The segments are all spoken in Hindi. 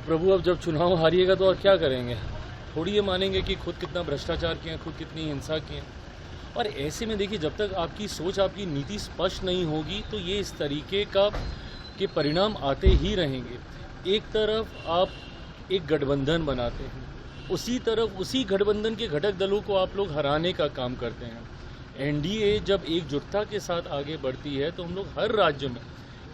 अब प्रभु, अब जब चुनाव हारिएगा तो और क्या करेंगे? थोड़ी ये मानेंगे कि खुद कितना भ्रष्टाचार किया, खुद कितनी हिंसा की है। और ऐसे में देखिए, जब तक आपकी सोच, आपकी नीति स्पष्ट नहीं होगी तो ये इस तरीके के परिणाम आते ही रहेंगे। एक तरफ आप एक गठबंधन बनाते हैं, उसी तरफ उसी गठबंधन के घटक दलों को आप लोग हराने का काम करते हैं। एनडीए जब एकजुटता के साथ आगे बढ़ती है तो हम लोग हर राज्य में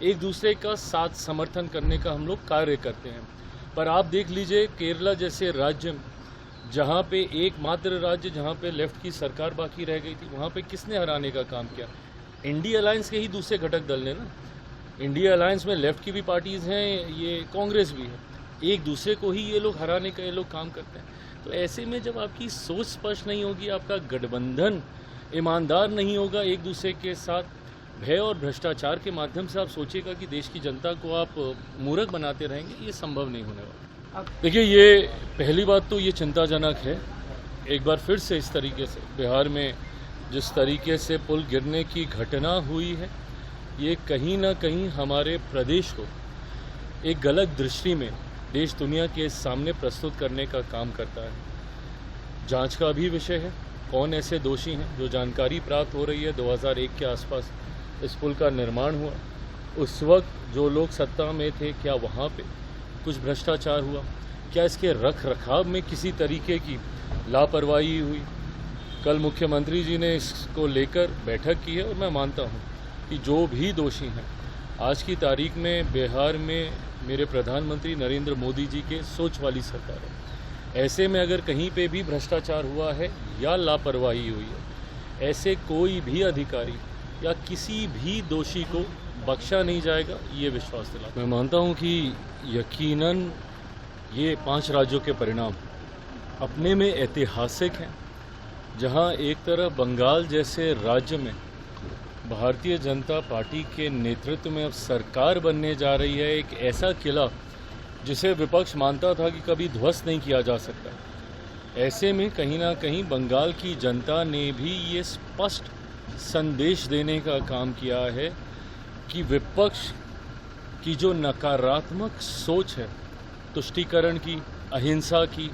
एक दूसरे का साथ समर्थन करने का हम लोग कार्य करते हैं। पर आप देख लीजिए, केरला जैसे राज्य में, जहाँ पे एकमात्र राज्य जहाँ पे लेफ्ट की सरकार बाकी रह गई थी, वहाँ पे किसने हराने का काम किया? इंडिया अलायंस के ही दूसरे घटक दल ने ना। इंडिया अलायंस में लेफ्ट की भी पार्टीज़ हैं, ये कांग्रेस भी है। एक दूसरे को ही ये लोग हराने का ये लोग काम करते हैं। तो ऐसे में जब आपकी सोच स्पष्ट नहीं होगी, आपका गठबंधन ईमानदार नहीं होगा, एक दूसरे के साथ भय और भ्रष्टाचार के माध्यम से आप सोचिएगा कि देश की जनता को आप मूर्ख बनाते रहेंगे, ये संभव नहीं होने वाला। देखिए, ये पहली बात तो ये चिंताजनक है। एक बार फिर से इस तरीके से बिहार में जिस तरीके से पुल गिरने की घटना हुई है, ये कहीं ना कहीं हमारे प्रदेश को एक गलत दृष्टि में देश दुनिया के सामने प्रस्तुत करने का काम करता है। जांच का भी विषय है, कौन ऐसे दोषी हैं। जो जानकारी प्राप्त हो रही है, 2001 के आसपास इस पुल का निर्माण हुआ। उस वक्त जो लोग सत्ता में थे, क्या वहाँ पे कुछ भ्रष्टाचार हुआ? क्या इसके रख रखाव में किसी तरीके की लापरवाही हुई? कल मुख्यमंत्री जी ने इसको लेकर बैठक की है और मैं मानता हूँ कि जो भी दोषी हैं, आज की तारीख में बिहार में मेरे प्रधानमंत्री नरेंद्र मोदी जी के सोच वाली सरकार है। ऐसे में अगर कहीं पे भी भ्रष्टाचार हुआ है या लापरवाही हुई है, ऐसे कोई भी अधिकारी या किसी भी दोषी को बख्शा नहीं जाएगा, ये विश्वास दिलाता। मैं मानता हूँ कि यकीनन ये 5 राज्यों के परिणाम अपने में ऐतिहासिक हैं, जहाँ एक तरफ बंगाल जैसे राज्य में भारतीय जनता पार्टी के नेतृत्व में अब सरकार बनने जा रही है, एक ऐसा किला जिसे विपक्ष मानता था कि कभी ध्वस्त नहीं किया जा सकता। ऐसे में कहीं ना कहीं बंगाल की जनता ने भी ये स्पष्ट संदेश देने का काम किया है कि विपक्ष की जो नकारात्मक सोच है, तुष्टीकरण की, अहिंसा की,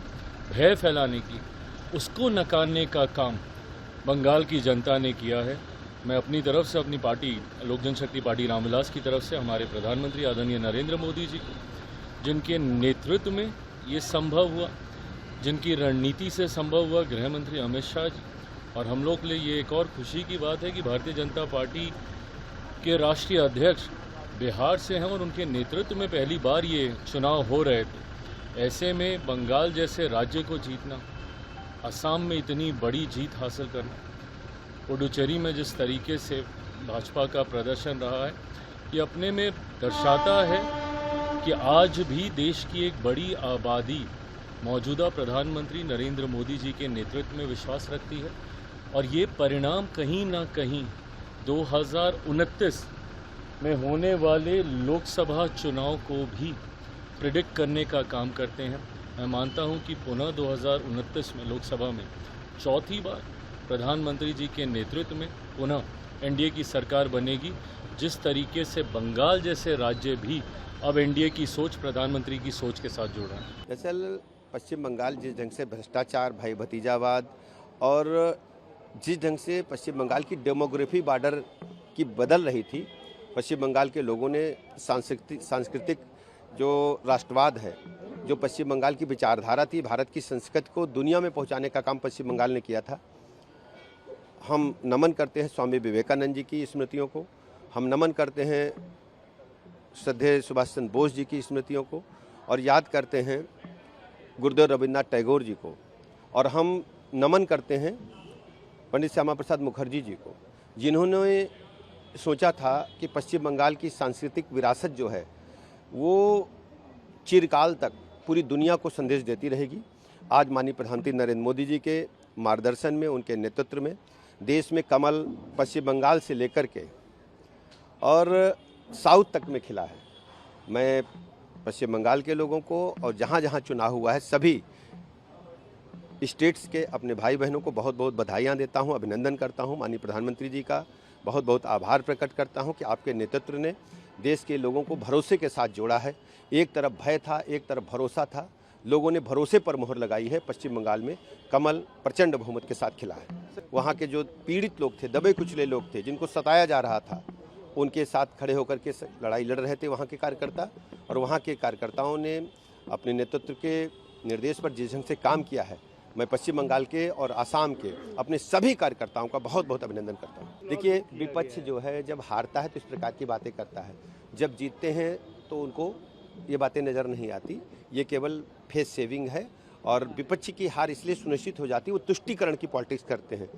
भय फैलाने की, उसको नकारने का काम बंगाल की जनता ने किया है। मैं अपनी तरफ से, अपनी पार्टी लोक जनशक्ति पार्टी रामविलास की तरफ से हमारे प्रधानमंत्री आदरणीय नरेंद्र मोदी जी को, जिनके नेतृत्व में ये संभव हुआ, जिनकी रणनीति से संभव हुआ, गृह मंत्री अमित शाह जी, और हम लोग के लिए ये एक और खुशी की बात है कि भारतीय जनता पार्टी के राष्ट्रीय अध्यक्ष बिहार से हैं और उनके नेतृत्व में पहली बार ये चुनाव हो रहे थे। ऐसे में बंगाल जैसे राज्य को जीतना, असम में इतनी बड़ी जीत हासिल करना, पुडुचेरी में जिस तरीके से भाजपा का प्रदर्शन रहा है, ये अपने में दर्शाता है कि आज भी देश की एक बड़ी आबादी मौजूदा प्रधानमंत्री नरेंद्र मोदी जी के नेतृत्व में विश्वास रखती है। और ये परिणाम कहीं ना कहीं 2029 में होने वाले लोकसभा चुनाव को भी प्रिडिक्ट करने का काम करते हैं। मैं मानता हूं कि पुनः 2029 में लोकसभा में चौथी बार प्रधानमंत्री जी के नेतृत्व में पुनः एनडीए की सरकार बनेगी। जिस तरीके से बंगाल जैसे राज्य भी अब एनडीए की सोच, प्रधानमंत्री की सोच के साथ जुड़ रहा है। दरअसल पश्चिम बंगाल जिस ढंग से भ्रष्टाचार, भाई भतीजावाद और जिस ढंग से पश्चिम बंगाल की डेमोग्राफी बॉर्डर की बदल रही थी, पश्चिम बंगाल के लोगों ने सांस्कृतिक जो राष्ट्रवाद है, जो पश्चिम बंगाल की विचारधारा थी, भारत की संस्कृति को दुनिया में पहुंचाने का काम पश्चिम बंगाल ने किया था। हम नमन करते हैं स्वामी विवेकानंद जी की स्मृतियों को, हम नमन करते हैं श्रद्धेय सुभाष चंद्र बोस जी की स्मृतियों को, और याद करते हैं गुरुदेव रविन्द्रनाथ टैगोर जी को, और हम नमन करते हैं पंडित श्यामा प्रसाद मुखर्जी जी को, जिन्होंने सोचा था कि पश्चिम बंगाल की सांस्कृतिक विरासत जो है वो चिरकाल तक पूरी दुनिया को संदेश देती रहेगी। आज माननीय प्रधानमंत्री नरेंद्र मोदी जी के मार्गदर्शन में, उनके नेतृत्व में देश में कमल पश्चिम बंगाल से लेकर के और साउथ तक में खिला है। मैं पश्चिम बंगाल के लोगों को और जहाँ जहाँ चुनाव हुआ है सभी स्टेट्स के अपने भाई बहनों को बहुत बहुत बधाइयाँ देता हूँ, अभिनंदन करता हूँ। माननीय प्रधानमंत्री जी का बहुत बहुत आभार प्रकट करता हूँ कि आपके नेतृत्व ने देश के लोगों को भरोसे के साथ जोड़ा है। एक तरफ भय था, एक तरफ भरोसा था। लोगों ने भरोसे पर मोहर लगाई है। पश्चिम बंगाल में कमल प्रचंड बहुमत के साथ खिला है। वहाँ के जो पीड़ित लोग थे, दबे कुचले लोग थे, जिनको सताया जा रहा था, उनके साथ खड़े होकर के लड़ाई लड़ रहे थे वहाँ के कार्यकर्ता। और वहाँ के कार्यकर्ताओं ने अपने नेतृत्व के निर्देश पर जिस ढंग से काम किया है, मैं पश्चिम बंगाल के और आसाम के अपने सभी कार्यकर्ताओं का बहुत बहुत अभिनंदन करता हूँ। देखिए, विपक्ष जो है जब हारता है तो इस प्रकार की बातें करता है, जब जीतते हैं तो उनको ये बातें नज़र नहीं आती। ये केवल फेस सेविंग है और विपक्ष की हार इसलिए सुनिश्चित हो जाती है, वो तुष्टीकरण की पॉलिटिक्स करते हैं।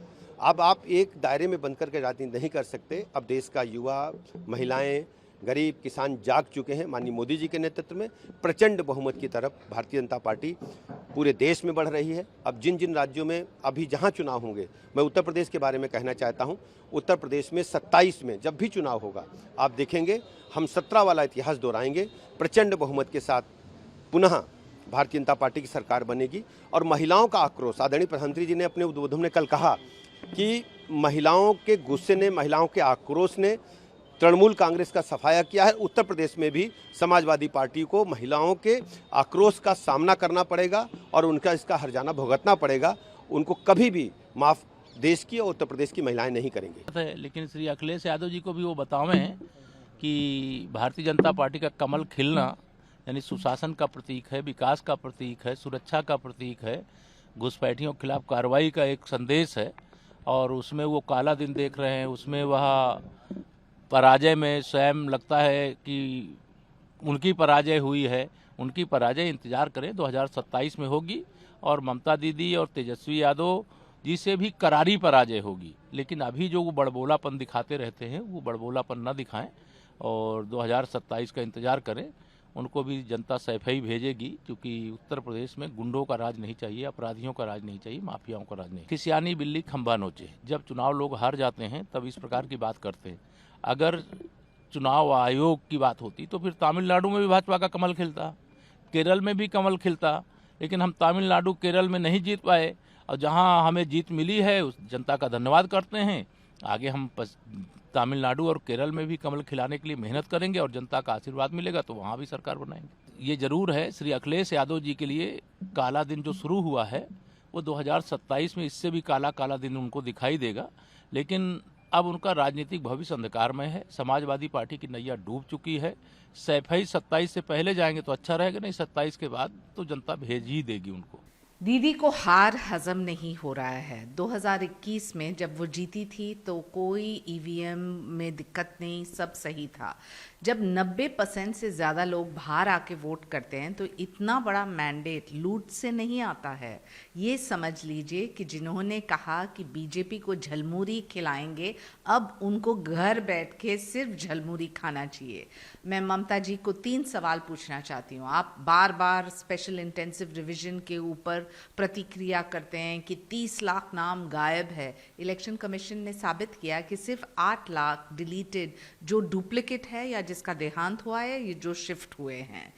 अब आप एक दायरे में बंद करके राजनीति नहीं कर सकते। अब देश का युवा, महिलाएं, गरीब, किसान जाग चुके हैं। माननीय मोदी जी के नेतृत्व में प्रचंड बहुमत की तरफ भारतीय जनता पार्टी पूरे देश में बढ़ रही है। अब जिन जिन राज्यों में अभी जहां चुनाव होंगे, मैं उत्तर प्रदेश के बारे में कहना चाहता हूं। उत्तर प्रदेश में 27 में जब भी चुनाव होगा, आप देखेंगे हम 17 वाला इतिहास दोहराएंगे। प्रचंड बहुमत के साथ पुनः भारतीय जनता पार्टी की सरकार बनेगी। और महिलाओं का आक्रोश, आदरणीय प्रधानमंत्री जी ने अपने उद्बोधन में कल कहा कि महिलाओं के गुस्से ने, महिलाओं के आक्रोश ने तृणमूल कांग्रेस का सफाया किया है। उत्तर प्रदेश में भी समाजवादी पार्टी को महिलाओं के आक्रोश का सामना करना पड़ेगा और उनका इसका हर्जाना भुगतना पड़ेगा। उनको कभी भी माफ देश की और उत्तर प्रदेश की महिलाएं नहीं करेंगे। लेकिन श्री अखिलेश यादव जी को भी वो बतावें कि भारतीय जनता पार्टी का कमल खिलना यानी सुशासन का प्रतीक है, विकास का प्रतीक है, सुरक्षा का प्रतीक है, घुसपैठियों के खिलाफ कार्रवाई का एक संदेश है। और उसमें वो काला दिन देख रहे हैं, उसमें वह पराजय में स्वयं लगता है कि उनकी पराजय हुई है। उनकी पराजय इंतजार करें 2027 में होगी और ममता दीदी और तेजस्वी यादव जी से भी करारी पराजय होगी। लेकिन अभी जो वो बड़बोलापन दिखाते रहते हैं, वो बड़बोलापन न दिखाएं और 2027 का इंतजार करें। उनको भी जनता सैफई भेजेगी, क्योंकि उत्तर प्रदेश में गुंडों का राज नहीं चाहिए, अपराधियों का राज नहीं चाहिए, माफियाओं का राज नहीं। खिसियानी बिल्ली खंभा नोचे। जब चुनाव लोग हार जाते हैं तब इस प्रकार की बात करते हैं। अगर चुनाव आयोग की बात होती तो फिर तमिलनाडु में भी भाजपा का कमल खिलता, केरल में भी कमल खिलता। लेकिन हम तमिलनाडु, केरल में नहीं जीत पाए और जहां हमें जीत मिली है उस जनता का धन्यवाद करते हैं। आगे हम तमिलनाडु और केरल में भी कमल खिलाने के लिए मेहनत करेंगे और जनता का आशीर्वाद मिलेगा तो वहाँ भी सरकार बनाएंगे। ये जरूर है, श्री अखिलेश यादव जी के लिए काला दिन जो शुरू हुआ है वो 2027 में इससे भी काला काला दिन उनको दिखाई देगा। लेकिन अब उनका राजनीतिक भविष्य अंधकारमय है। समाजवादी पार्टी की नैया डूब चुकी है। सैफई 27 से पहले जाएंगे तो अच्छा रहेगा, नहीं 27 के बाद तो जनता भेज ही देगी उनको। दीदी को हार हजम नहीं हो रहा है। 2021 में जब वो जीती थी तो कोई ईवीएम में दिक्कत नहीं, सब सही था। जब 90% से ज़्यादा लोग बाहर आके वोट करते हैं तो इतना बड़ा मैंडेट लूट से नहीं आता है। ये समझ लीजिए कि जिन्होंने कहा कि बीजेपी को झलमुरी खिलाएंगे, अब उनको घर बैठ के सिर्फ झलमुरी खाना चाहिए। मैं ममता जी को 3 सवाल पूछना चाहती हूँ। आप बार बार स्पेशल इंटेंसिव रिवीजन के ऊपर प्रतिक्रिया करते हैं कि 30 लाख नाम गायब है। इलेक्शन कमीशन ने साबित किया कि सिर्फ 8 लाख डिलीटेड जो डुप्लीकेट है या जिसका देहांत हुआ है, ये जो शिफ्ट हुए हैं।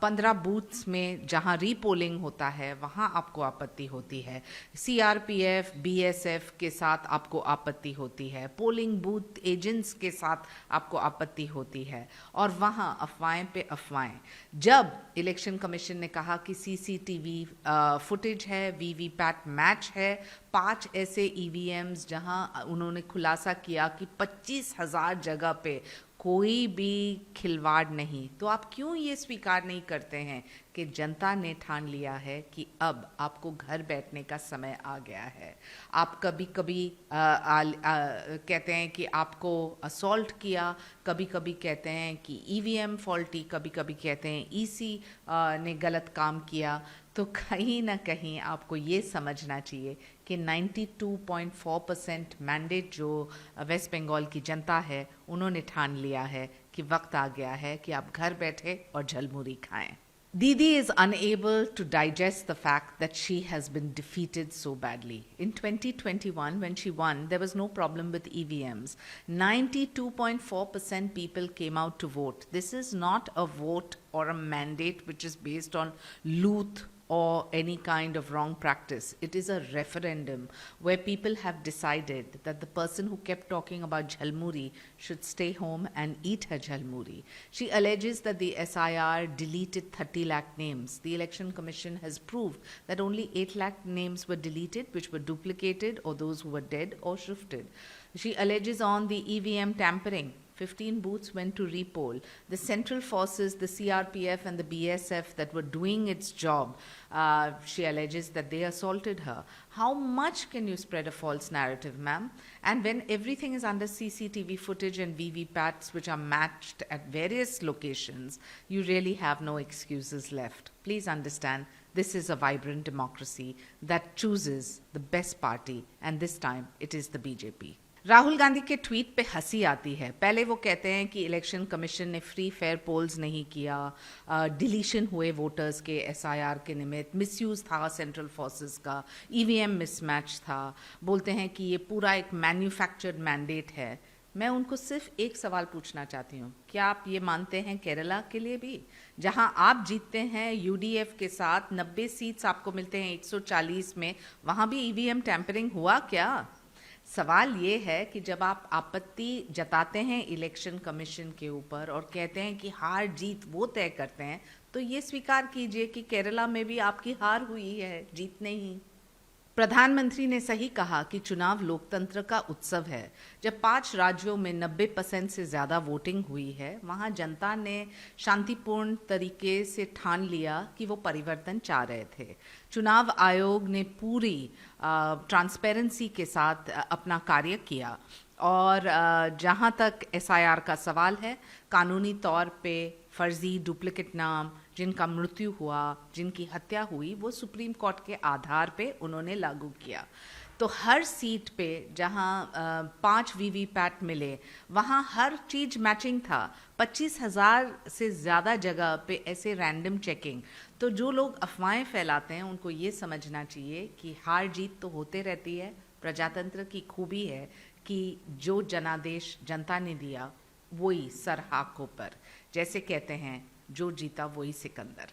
15 बूथ्स में जहां रीपोलिंग होता है वहां आपको आपत्ति होती है। सीआरपीएफ, बीएसएफ के साथ आपको आपत्ति होती है। पोलिंग बूथ एजेंट्स के साथ आपको आपत्ति होती है और वहां अफवाहें पे अफवाहें। जब इलेक्शन कमीशन ने कहा कि सीसीटीवी फुटेज है, वीवीपैट मैच है, 5 ऐसे ईवीएम्स जहां उन्होंने खुलासा किया कि 25,000 जगह पे कोई भी खिलवाड़ नहीं, तो आप क्यों ये स्वीकार नहीं करते हैं कि जनता ने ठान लिया है कि अब आपको घर बैठने का समय आ गया है। आप कभी कभी कहते हैं कि आपको असॉल्ट किया, कभी कभी कहते हैं कि ईवीएम फॉल्टी, कभी कभी कहते हैं ईसी ने गलत काम किया। तो कहीं ना कहीं आपको ये समझना चाहिए कि 92.4% मैंडेट जो वेस्ट बंगाल की जनता है उन्होंने ठान लिया है कि वक्त आ गया है कि आप घर बैठे और झलमुरी खाएं। Didi is unable to digest the fact that she has been defeated so badly. In 2021, when she won, there was no problem with EVMs. 92.4% people came out to vote. This is not a vote or a mandate which is based on loot or any kind of wrong practice. It is a referendum where people have decided that the person who kept talking about jhalmuri should stay home and eat her jhalmuri. She alleges that the SIR deleted 30 lakh names. The Election Commission has proved that only 8 lakh names were deleted, which were duplicated or those who were dead or shifted. She alleges on the EVM tampering. 15 booths went to repoll. The central forces, the CRPF and the BSF that were doing its job, she alleges that they assaulted her. How much can you spread a false narrative, ma'am? And when everything is under CCTV footage and VVPATs which are matched at various locations, you really have no excuses left. Please understand, this is a vibrant democracy that chooses the best party, and this time it is the BJP. Rahul Gandhi के ट्वीट पे हंसी आती है. पहले वो कहते हैं कि इलेक्शन कमीशन ने फ्री फेयर पोल्स नहीं किया, डिलीशन हुए वोटर्स के SIR के निमित्त, मिसयूज था सेंट्रल फोर्सेस का, EVM मिसमैच था, बोलते हैं कि ये पूरा एक मैन्युफैक्चर्ड मैंडेट है. मैं उनको सिर्फ एक सवाल पूछना चाहती हूँ, क्या आप ये मानते हैं केरला के लिए भी, जहां आप जीतते हैं UDF के साथ 90 सीट्स आपको मिलते हैं 140 में, वहां भी EVM टैंपरिंग हुआ क्या? सवाल ये है कि जब आप आपत्ति जताते हैं इलेक्शन कमीशन के ऊपर और कहते हैं कि हार जीत वो तय करते हैं, तो ये स्वीकार कीजिए कि केरला में भी आपकी हार हुई है, जीत नहीं. प्रधानमंत्री ने सही कहा कि चुनाव लोकतंत्र का उत्सव है. जब 5 राज्यों में 90% से ज़्यादा वोटिंग हुई है, वहाँ जनता ने शांतिपूर्ण तरीके से ठान लिया कि वो परिवर्तन चाह रहे थे. चुनाव आयोग ने पूरी ट्रांसपेरेंसी के साथ अपना कार्य किया और जहाँ तक SIR का सवाल है, कानूनी तौर पे फर्जी डुप्लीकेट नाम, जिनका मृत्यु हुआ, जिनकी हत्या हुई, वो सुप्रीम कोर्ट के आधार पे उन्होंने लागू किया. तो हर सीट पे जहां 5 VVPAT मिले, वहां हर चीज मैचिंग था. 25,000 से ज़्यादा जगह पे ऐसे रैंडम चेकिंग. तो जो लोग अफवाहें फैलाते हैं उनको ये समझना चाहिए कि हार जीत तो होते रहती है. प्रजातंत्र की खूबी है कि जो जनादेश जनता ने दिया वही सर हाकों पर, जैसे कहते हैं जो जीता वही Sikandar.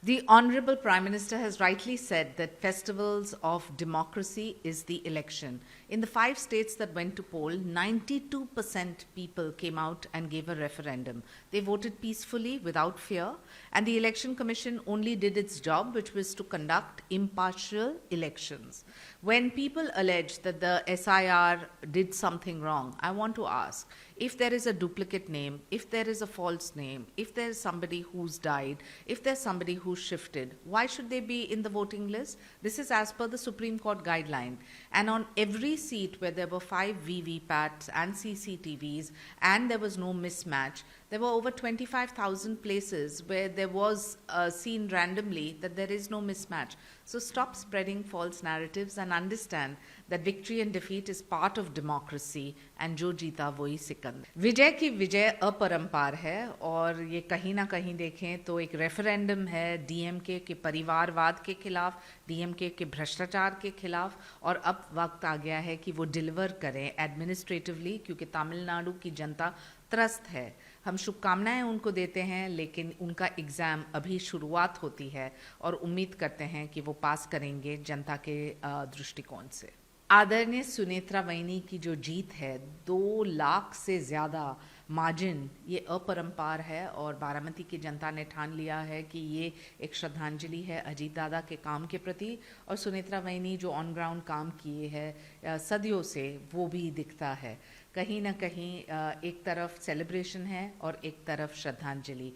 The Honorable Prime Minister has rightly said that festivals of democracy is the election. In the 5 states that went to poll, 92% people came out and gave a referendum. They voted peacefully without fear, and the Election Commission only did its job, which was to conduct impartial elections. When people allege that the SIR did something wrong, I want to ask, if there is a duplicate name, if there is a false name, if there is somebody who's died, if there's somebody who's shifted, why should they be in the voting list? This is as per the Supreme Court guideline. And on every seat where there were 5 VVPATs and CCTVs and there was no mismatch, there were over 25,000 places where there was seen randomly that there is no mismatch. So stop spreading false narratives and understand that victory and defeat is part of democracy and जो जीता वही सिकंदर. विजय की विजय अपरंपार है और ये कहीं ना कहीं देखें तो एक रेफरेंडम है DMK के परिवारवाद के खिलाफ, DMK के भ्रष्टाचार के खिलाफ, और अब वक्त आ गया है कि वो डिलीवर करें एडमिनिस्ट्रेटिवली, क्योंकि तमिलनाडु की जनता त्रस्त है. हम शुभकामनाएं उनको देते हैं, लेकिन उनका एग्ज़ाम अभी शुरुआत होती है और उम्मीद करते हैं कि वो पास करेंगे जनता के दृष्टिकोण से. आदरणीय सुनेत्रा वैनी की जो जीत है, 2 लाख से ज़्यादा मार्जिन, ये अपरंपार है और बारामती की जनता ने ठान लिया है कि ये एक श्रद्धांजलि है अजीत दादा के काम के प्रति, और सुनेत्रा वैनी जो ऑन ग्राउंड काम किए हैं सदियों से, वो भी दिखता है. कहीं ना कहीं एक तरफ सेलिब्रेशन है और एक तरफ श्रद्धांजलि.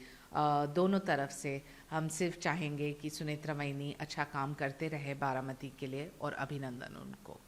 दोनों तरफ से हम सिर्फ चाहेंगे कि सुनेत्रा वैनी अच्छा काम करते रहे बारामती के लिए, और अभिनंदन उनको.